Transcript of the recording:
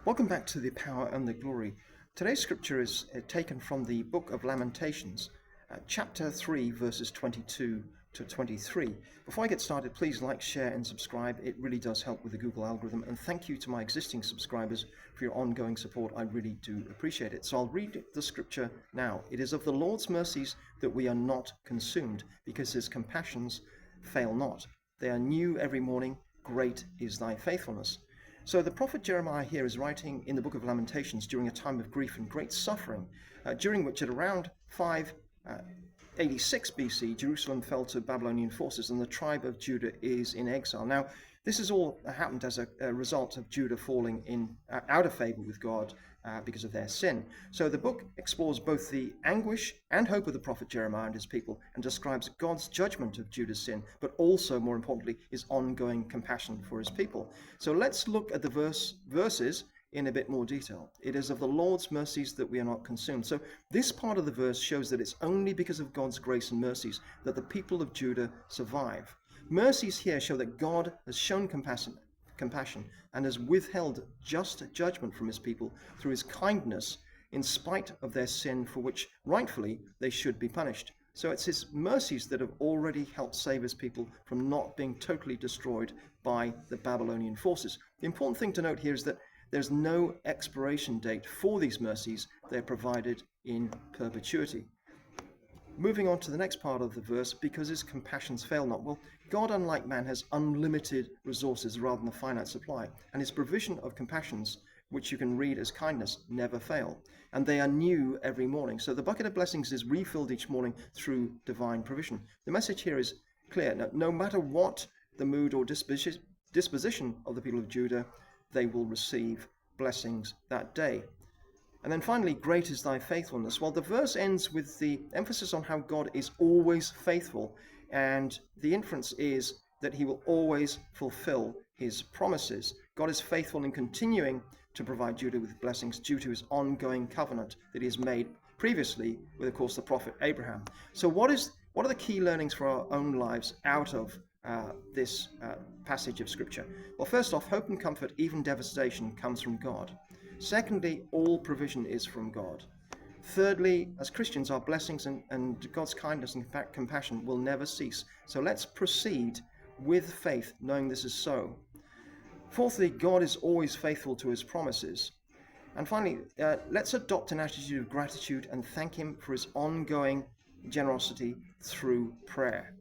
Welcome back to The Power and the Glory. Today's scripture is taken from the book of Lamentations, chapter 3, verses 22 to 23. Before I get started, please like, share, and subscribe. It really does help with the Google algorithm. And thank you to my existing subscribers for your ongoing support. I really do appreciate it. So I'll read the scripture now. It is of the Lord's mercies that we are not consumed, because his compassions fail not. They are new every morning. Great is thy faithfulness. So the prophet Jeremiah here is writing in the book of Lamentations during a time of grief and great suffering, during which at around 586 BC, Jerusalem fell to Babylonian forces and the tribe of Judah is in exile. Now, this has all happened as a result of Judah falling out of favor with God because of their sin. So the book explores both the anguish and hope of the prophet Jeremiah and his people and describes God's judgment of Judah's sin, but also, more importantly, his ongoing compassion for his people. So let's look at the verses in a bit more detail. It is of the Lord's mercies that we are not consumed. So this part of the verse shows that it's only because of God's grace and mercies that the people of Judah survive. Mercies here show that God has shown compassion and has withheld just judgment from his people through his kindness in spite of their sin, for which rightfully they should be punished. So it's his mercies that have already helped save his people from not being totally destroyed by the Babylonian forces. The important thing to note here is that there's no expiration date for these mercies. They're provided in perpetuity. Moving on to the next part of the verse, because his compassions fail not. Well, God, unlike man, has unlimited resources rather than a finite supply, and his provision of compassions, which you can read as kindness, never fail, and they are new every morning. So the bucket of blessings is refilled each morning through divine provision. The message here is clear. No matter what the mood or disposition of the people of Judah, they will receive blessings that day. And then finally, great is thy faithfulness. Well, the verse ends with the emphasis on how God is always faithful, and the inference is that he will always fulfill his promises. God is faithful in continuing to provide Judah with blessings due to his ongoing covenant that he has made previously with, of course, the prophet Abraham. So what are the key learnings for our own lives out of this passage of Scripture? Well, first off, hope and comfort, even devastation, comes from God. Secondly, all provision is from God. Thirdly, as Christians, our blessings and God's kindness and compassion will never cease. So let's proceed with faith, knowing this is so. Fourthly, God is always faithful to his promises. And finally, let's adopt an attitude of gratitude and thank him for his ongoing generosity through prayer.